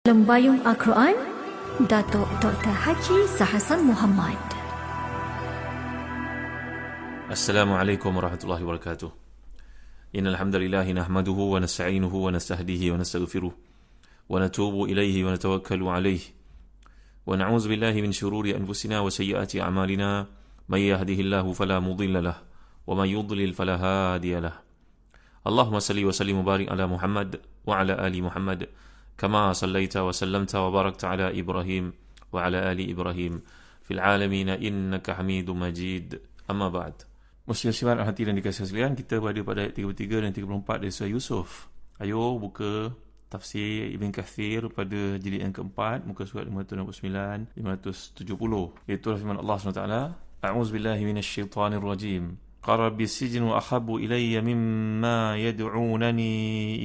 Lembayung Al-Quran, Datuk Dr. Haji Zahasan Muhammad. Assalamualaikum warahmatullahi wabarakatuh. Innal hamdalillah nahmaduhu wa nasta'inuhu wa nastahdihi wa nastaghfiruh wa natubu ilayhi wa natawakkalu alayhi wa na'udzu billahi min shururi anfusina wa sayyiati a'malina may yahdihillahu fala mudilla lahu wa may yudlil fala hadiya lahu. Allahumma salli wa sallim wa barik ala Muhammad wa ala ali Muhammad kama sallaita wa sallamta wa barakta ala Ibrahim wa ala ali Ibrahim fil alamin innaka Hamidum Majid. Amma ba'd. Muslim-muslimat hati dan dikasihi sekalian, kita berada pada ayat 33 dan 34 dari surah Yusuf. Ayo buka tafsir Ibn Kathir pada jilid yang keempat, muka surat 569 570. Iaitu firman Allah SWT, A'udzubillahi minasyaitanir rajim. قال رب السجن أحب إلي مما يدعونني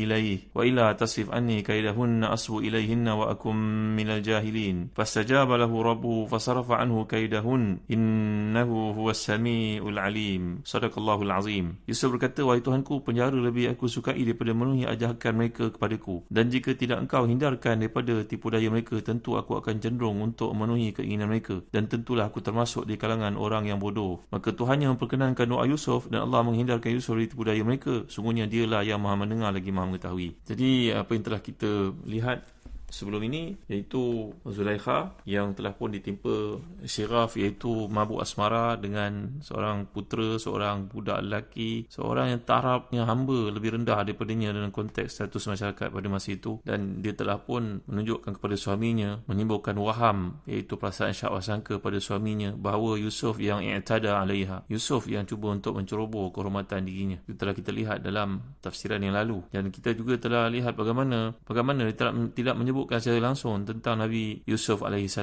إليه وإلا تصرف عني كيدهن أصب إليهن وأكن من الجاهلين فاستجاب له ربه فصرف عنه كيدهن إنه هو السميع العليم. صدق الله العظيم. Yusuf berkata, wahai Tuhanku, penjara lebih aku sukai daripada memenuhi ajakan mereka kepadaku, dan jika tidak engkau hindarkan daripada tipu daya mereka, tentu aku akan cenderung untuk memenuhi keinginan mereka, dan tentulah aku termasuk di kalangan orang yang bodoh. Maka Tuhannya memperkenankan doa Yusuf, dan Allah menghindarkan Yusuf dari tipu daya mereka. Sungguhnya dialah yang maha mendengar lagi maha mengetahui. Jadi apa yang telah kita lihat sebelum ini, iaitu Zulaikha yang telah pun ditimpa syiraf, iaitu mabuk asmara dengan seorang putera, seorang budak lelaki, seorang yang tarafnya hamba lebih rendah daripadanya dalam konteks status masyarakat pada masa itu, dan dia telah pun menunjukkan kepada suaminya, menimbulkan waham, iaitu perasaan syak sangka pada suaminya bahawa Yusuf yang i'tada alaiha, Yusuf yang cuba untuk menceroboh kehormatan dirinya. Itu telah kita lihat dalam tafsiran yang lalu, dan kita juga telah lihat bagaimana dia tidak menyebutkan secara langsung tentang Nabi Yusuf AS.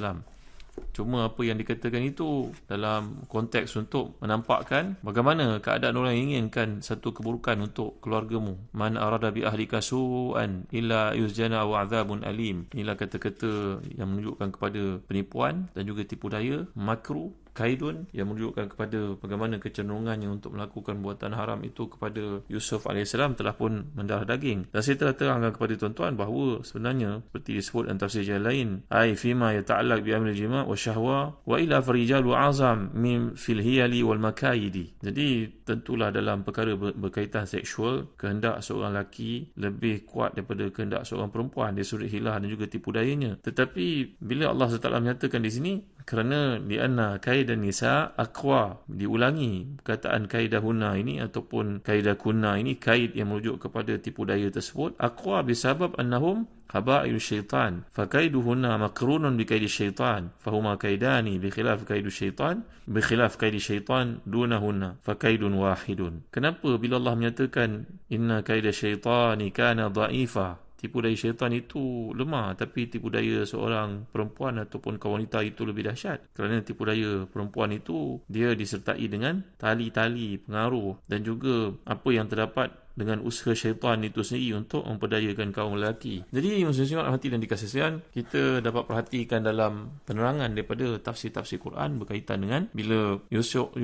Cuma apa yang dikatakan itu dalam konteks untuk menampakkan bagaimana keadaan orang yang inginkan satu keburukan untuk keluargamu. Man arada bi ahlika su'an illa yusjana wa azabun alim. Inilah kata-kata yang menunjukkan kepada penipuan dan juga tipu daya, makruh, kaidun, yang menunjukkan kepada bagaimana kecenderungannya untuk melakukan buatan haram itu kepada Yusuf AS telah pun mendarah daging. Dan saya telah terangkan kepada tuan-tuan bahawa sebenarnya seperti disebut dalam tafsir yang lain, ai fima yata'allaq bi amri jima' wa syahwa wa ila farijalu azam min fil hiyali wal makaidi. Jadi tentulah dalam perkara berkaitan seksual, kehendak seorang lelaki lebih kuat daripada kehendak seorang perempuan dari sudut hilah dan juga tipu dayanya. Tetapi bila Allah SWT menyatakan di sini, kerana lianna kaidan nisa aqwa, diulangi perkataan kaidahuna ini ataupun kaidakunna ini, kaid yang merujuk kepada tipu daya tersebut, aqwa bisabab annahum haba'il syaitan fakaiduhunna makrunun bikaidi syaitan fahuma kaidani bikhilaf kaidu syaitan bikhilaf kaidi syaitan dunahunna fakaidun wahidun. Kenapa bila Allah menyatakan inna kaida syaitani kana dha'ifa, tipu daya syaitan itu lemah, tapi tipu daya seorang perempuan ataupun kaum wanita itu lebih dahsyat? Kerana tipu daya perempuan itu dia disertai dengan tali-tali pengaruh dan juga apa yang terdapat dengan usaha syaitan itu sendiri untuk memperdayakan kaum lelaki. Jadi muslim-muslimat hati dan dikasihi sekalian, kita dapat perhatikan dalam penerangan daripada tafsir-tafsir Quran berkaitan dengan bila Yusuf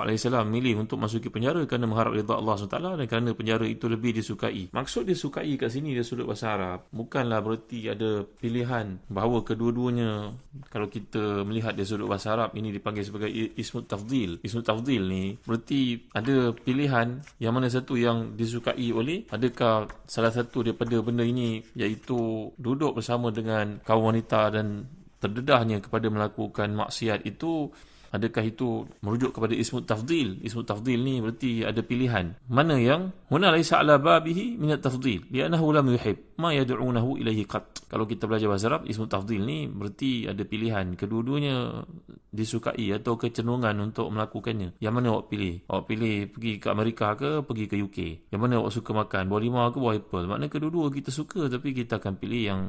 AS milih untuk masuki penjara kerana mengharap redha Allah SWT, dan kerana penjara itu lebih disukai. Maksud disukai kat sini dari sudut bahasa Arab bukanlah bererti ada pilihan bahawa kedua-duanya. Kalau kita melihat dari sudut bahasa Arab, ini dipanggil sebagai ismut tafdil. Ismut tafdil ni bererti ada pilihan yang mana satu yang disukai oleh, adakah salah satu daripada benda ini iaitu duduk bersama dengan kaum wanita dan terdedahnya kepada melakukan maksiat itu, adakah itu merujuk kepada ismut tafdil? Ismut tafdil ni berarti ada pilihan. Mana yang huna laisa ala babihi min at-tafdil li'annahu lam yuhib ma yad'unahu ilaihi qat. Kalau kita belajar bahasa Arab, ismut tafdil ni berarti ada pilihan, kedua-duanya disukai atau kecenderungan untuk melakukannya. Yang mana awak pilih? Awak pilih pergi ke Amerika ke pergi ke UK? Yang mana awak suka makan? Buah limau ke buah apple? Maknanya kedua-dua kita suka, tapi kita akan pilih yang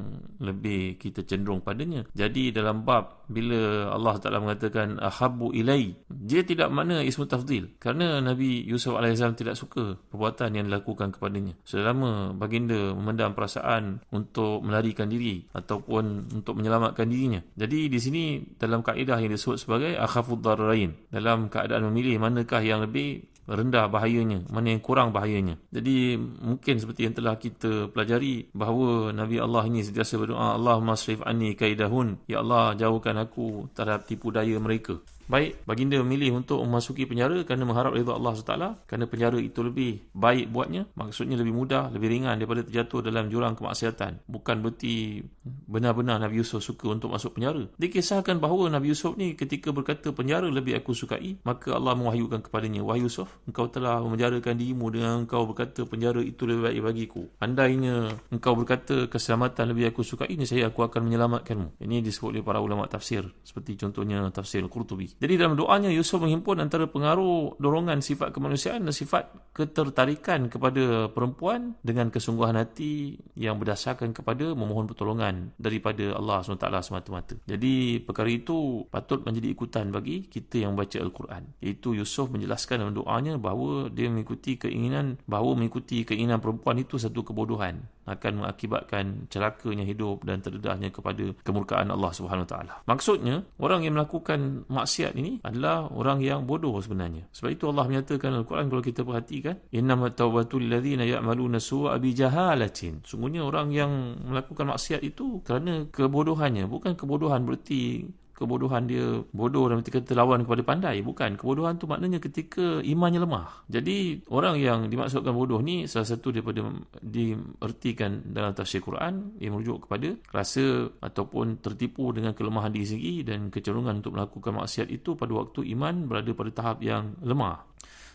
lebih kita cenderung padanya. Jadi dalam bab bila Allah Taala mengatakan ahabbu ilai, dia tidak makna ismut tafdil, kerana Nabi Yusuf AS tidak suka perbuatan yang dilakukan kepadanya. Selama baginda memendam perasaan untuk melarikan diri ataupun untuk menyelamatkan dirinya. Jadi di sini dalam kaedah yang disebut sebagai akhafud dararain, dalam keadaan memilih manakah yang lebih rendah bahayanya, mana yang kurang bahayanya. Jadi mungkin seperti yang telah kita pelajari bahawa Nabi Allah ini sentiasa berdoa, Allahumma asrif anni kaidahun, ya Allah jauhkan aku terhadap tipu daya mereka. Baik, baginda memilih untuk memasuki penjara kerana mengharap redha Allah SWT, kerana penjara itu lebih baik buatnya, maksudnya lebih mudah, lebih ringan daripada terjatuh dalam jurang kemaksiatan. Bukan berarti benar-benar Nabi Yusuf suka untuk masuk penjara. Dikisahkan bahawa Nabi Yusuf ni ketika berkata penjara lebih aku sukai, maka Allah mewahyukan kepadanya, wahai Yusuf, engkau telah memenjarakan dirimu dengan engkau berkata penjara itu lebih baik bagiku. Andainya engkau berkata keselamatan lebih aku sukai, ini saya aku akan menyelamatkanmu. Ini disebut oleh para ulama tafsir, seperti contohnya tafsir Qurtubi. Jadi dalam doanya Yusuf menghimpun antara pengaruh dorongan sifat kemanusiaan dan sifat ketertarikan kepada perempuan dengan kesungguhan hati yang berdasarkan kepada memohon pertolongan daripada Allah SWT semata-mata. Jadi perkara itu patut menjadi ikutan bagi kita yang baca Al-Quran. Iaitu Yusuf menjelaskan dalam doanya bahawa dia mengikuti keinginan perempuan itu satu kebodohan, akan mengakibatkan celakanya hidup dan terdedahnya kepada kemurkaan Allah SWT. Maksudnya, orang yang melakukan maksiat ini adalah orang yang bodoh sebenarnya. Sebab itu Allah menyatakan dalam Al-Quran, kalau kita perhatikan, innamat tawbatul ladzina ya'maluna su'a bijahalatin. Sungguhnya orang yang melakukan maksiat itu kerana kebodohannya. Bukan kebodohan berarti kebodohan dia bodoh dan ketika lawan kepada pandai. Bukan. Kebodohan tu maknanya ketika imannya lemah. Jadi orang yang dimaksudkan bodoh ni salah satu daripada diartikan dalam tafsir Quran yang merujuk kepada rasa ataupun tertipu dengan kelemahan diri sendiri dan kecenderungan untuk melakukan maksiat itu pada waktu iman berada pada tahap yang lemah.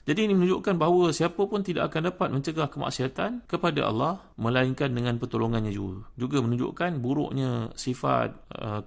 Jadi ini menunjukkan bahawa siapa pun tidak akan dapat mencegah kemaksiatan kepada Allah melainkan dengan pertolongannya juga. Juga menunjukkan buruknya sifat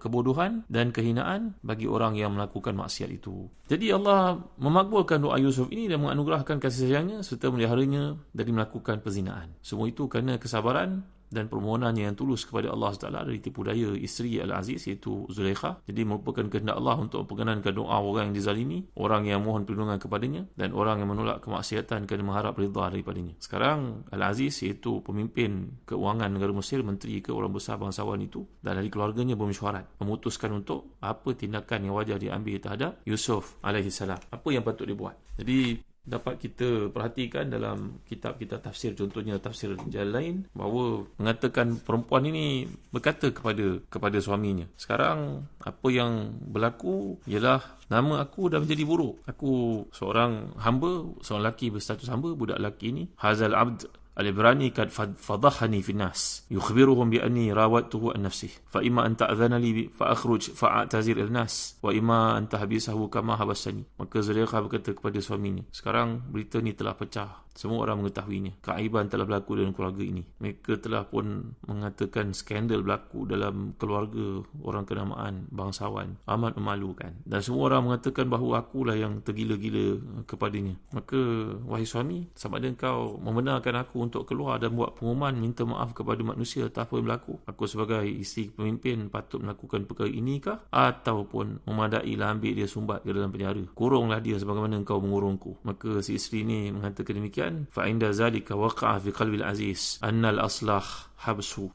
kebodohan dan kehinaan bagi orang yang melakukan maksiat itu. Jadi Allah memakbulkan doa Yusuf ini dan menganugerahkan kasih sayangnya serta meliharanya dari melakukan perzinaan. Semua itu kerana kesabaran dan permohonannya yang tulus kepada Allah SWT dari tipu daya isteri Al-Aziz iaitu Zulaikha. Jadi merupakan kehendak Allah untuk memperkenankan doa orang yang dizalimi, orang yang mohon perlindungan kepadanya dan orang yang menolak kemaksiatan kerana mengharap redha daripadanya. Sekarang Al-Aziz iaitu pemimpin keuangan negara Mesir, menteri ke orang besar bangsawan itu dan dari keluarganya bermesyuarat memutuskan untuk apa tindakan yang wajar diambil terhadap Yusuf AS. Apa yang patut dibuat. Jadi dapat kita perhatikan dalam kitab-kitab tafsir, contohnya tafsir Jalalain, bahawa mengatakan perempuan ini berkata kepada suaminya, sekarang apa yang berlaku ialah nama aku dah menjadi buruk. Aku seorang hamba, seorang lelaki berstatus hamba, budak lelaki ini, hazal abd al-ibrani kad fadahani fi nas yukhbiruhum bi anni rawattuhu an nafsihi fa imma an ta'dhana li fa akhruj fa a'tazir al-nas wa imma an tahbisahu kama habasani. Maka Zulaikha berkata kepada suaminya, sekarang berita ni telah pecah, semua orang mengetahuinya, keaiban telah berlaku dalam keluarga ini. Mereka telah pun mengatakan skandal berlaku dalam keluarga orang kenamaan bangsawan, amat memalukan, dan semua orang mengatakan bahawa akulah yang tergila-gila kepadanya. Maka wahai suami, sama ada engkau membenarkan aku untuk keluar dan buat pengumuman minta maaf kepada manusia atas apa yang berlaku, aku sebagai isteri pemimpin patut melakukan perkara inikah, ataupun memadailah ambil dia sumbat ke dalam penjara, kurunglah dia sebagaimana engkau mengurungku. Maka si isteri ni mengatakan demikian, fa inda zalika waqa'a fi qalbi al-aziz anna al-aslah habsuhu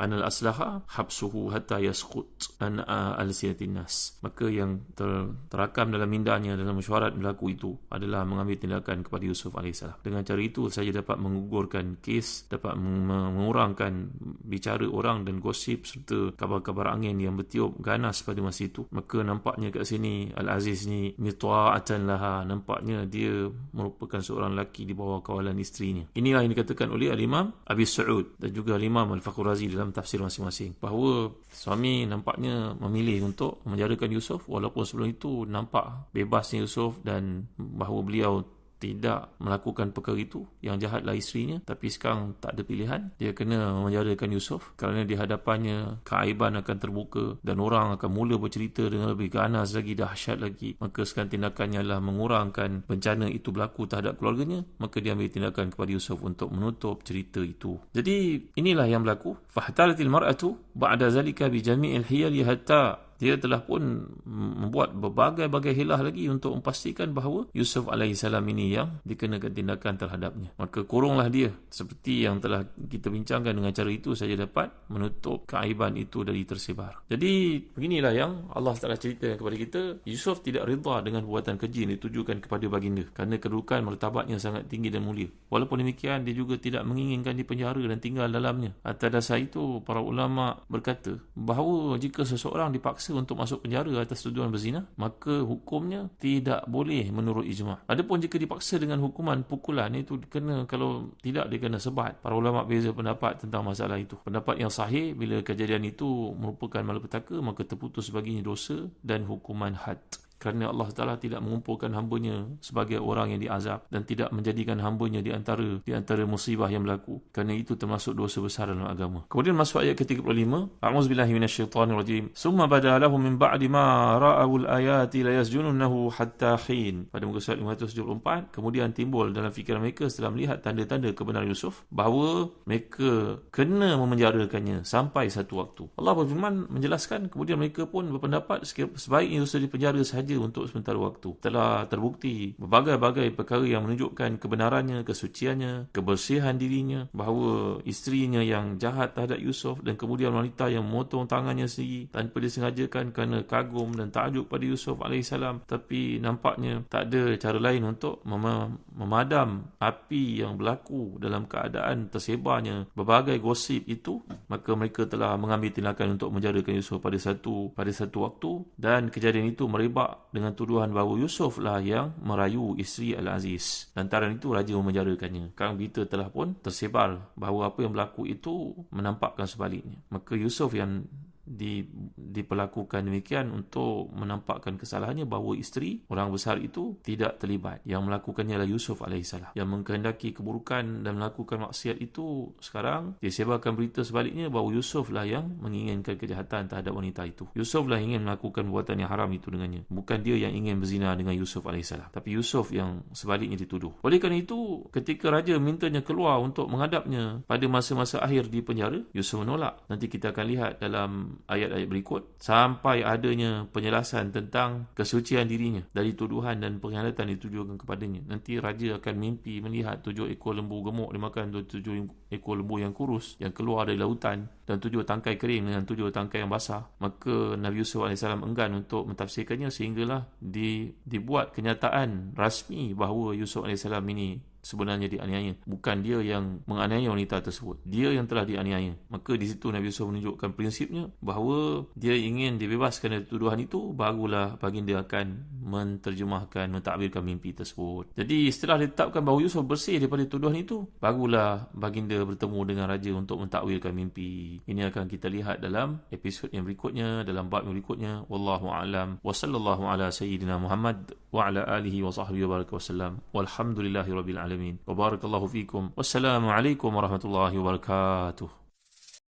hatta yasqut an al-siyatin nas. Maka yang terakam dalam mindanya dalam mesyuarat berlaku itu adalah mengambil tindakan kepada Yusuf AS. Dengan cara itu saja dapat menggugurkan kes, dapat mengurangkan bicara orang dan gosip serta kabar-kabar angin yang bertiup ganas pada masa itu. Maka nampaknya kat sini Al-Aziz ni mitwa'atan laha, nampaknya dia merupakan seorang lelaki di bawah kawalan isterinya. Inilah yang dikatakan oleh Al-Imam Abi Sa'ud dan juga Al-Imam Al-Fakhur-Razi dalam tafsir masing-masing, bahawa suami nampaknya memilih untuk memenjarakan Yusuf walaupun sebelum itu nampak bebasnya Yusuf dan bahawa beliau tidak melakukan perkara itu yang jahatlah isterinya, tapi sekarang tak ada pilihan, dia kena memenjarakan Yusuf kerana di hadapannya keaiban akan terbuka dan orang akan mula bercerita dengan lebih ganas lagi, dahsyat lagi. Maka sekarang tindakannya adalah mengurangkan bencana itu berlaku terhadap keluarganya. Maka dia ambil tindakan kepada Yusuf untuk menutup cerita itu. Jadi inilah yang berlaku. Fahtalatil mar'atu ba'da zalika bi jami'il hiyali hatta dia telah pun membuat berbagai-bagai hilah lagi untuk memastikan bahawa Yusuf alaihissalam ini yang dikenakan tindakan terhadapnya. Maka kurunglah dia. Seperti yang telah kita bincangkan, dengan cara itu saja dapat menutup keaiban itu dari tersebar. Jadi beginilah yang Allah Ta'ala ceritakan kepada kita. Yusuf tidak rida dengan perbuatan keji yang ditujukan kepada baginda kerana kedudukan martabatnya sangat tinggi dan mulia. Walaupun demikian, dia juga tidak menginginkan dipenjara dan tinggal dalamnya. Atas dasar itu, para ulama berkata bahawa jika seseorang dipaksa untuk masuk penjara atas tuduhan berzina, maka hukumnya tidak boleh menurut ijma'. Adapun jika dipaksa dengan hukuman pukulan, itu kena, kalau tidak dia kena sebat. Para ulama beza pendapat tentang masalah itu. Pendapat yang sahih, bila kejadian itu merupakan malapetaka, maka terputus baginya dosa dan hukuman had. Kerana Allah Ta'ala tidak mengumpulkan hambanya sebagai orang yang diazab dan tidak menjadikan hambanya di antara musibah yang berlaku. Kerana itu termasuk dosa besar dalam agama. Kemudian masuk ayat ke-35. A'udzubillahi minasyaitanirrajim. Summa bada lahum min ba'di ma ra'awul ayati la yasjununahu hatta hin. Pada muka surat 574, kemudian timbul dalam fikiran mereka setelah melihat tanda-tanda kebenaran Yusuf bahawa mereka kena memenjarakannya sampai satu waktu. Allah berfirman menjelaskan, kemudian mereka pun berpendapat sebaiknya Yusuf dipenjara sahaja untuk sementara waktu. Telah terbukti berbagai-bagai perkara yang menunjukkan kebenarannya, kesuciannya, kebersihan dirinya, bahawa isterinya yang jahat terhadap Yusuf dan kemudian wanita yang memotong tangannya sendiri tanpa disengajakan kerana kagum dan takjub pada Yusuf alaihissalam, tapi nampaknya tak ada cara lain untuk memadam api yang berlaku dalam keadaan tersebarnya berbagai gosip itu, maka mereka telah mengambil tindakan untuk menjarakan Yusuf pada satu waktu, dan kejadian itu merebak dengan tuduhan bahawa Yusuf lah yang merayu isteri Al-Aziz. Lantaran itu raja memenjarakannya. Sekarang berita telah pun tersebar bahawa apa yang berlaku itu menampakkan sebaliknya. Maka Yusuf yang diperlakukan demikian untuk menampakkan kesalahannya, bahawa isteri orang besar itu tidak terlibat. Yang melakukannya adalah Yusuf alaihissalam. Yang mengkehendaki keburukan dan melakukan maksiat itu, sekarang disebarkan berita sebaliknya bahawa Yusuf lah yang menginginkan kejahatan terhadap wanita itu. Yusuf lah ingin melakukan perbuatan yang haram itu dengannya. Bukan dia yang ingin berzina dengan Yusuf alaihissalam, tapi Yusuf yang sebaliknya dituduh. Oleh kerana itu, ketika raja mintanya keluar untuk menghadapnya pada masa-masa akhir di penjara, Yusuf menolak. Nanti kita akan lihat dalam ayat-ayat berikut sampai adanya penjelasan tentang kesucian dirinya dari tuduhan dan pengkhianatan ditujukan kepadanya. Nanti raja akan mimpi melihat 7 ekor lembu gemuk dimakan 7 ekor lembu yang kurus yang keluar dari lautan, dan 7 tangkai kering dengan 7 tangkai yang basah. Maka Nabi Yusuf AS enggan untuk mentafsirkannya, sehinggalah dibuat kenyataan rasmi bahawa Yusuf AS ini sebenarnya dianiaya. Bukan dia yang menganiaya wanita tersebut, dia yang telah dianiaya. Maka di situ Nabi Yusuf menunjukkan prinsipnya bahawa dia ingin dibebaskan dari tuduhan itu, barulah baginda akan menterjemahkan, mentakbirkan mimpi tersebut. Jadi setelah ditetapkan bahawa Yusuf bersih daripada tuduhan itu, barulah baginda bertemu dengan raja untuk mentakwilkan mimpi. Ini akan kita lihat dalam episod yang berikutnya, dalam bab yang berikutnya. Wallahu a'lam. Wa sallallahu ala sayyidina Muhammad wa ala alihi wa sahbihi wa baraka wasallam. Walhamdulillahi rabbil alamin. Wa barakallahu fikum. Wassalamu alaikum warahmatullahi wabarakatuh.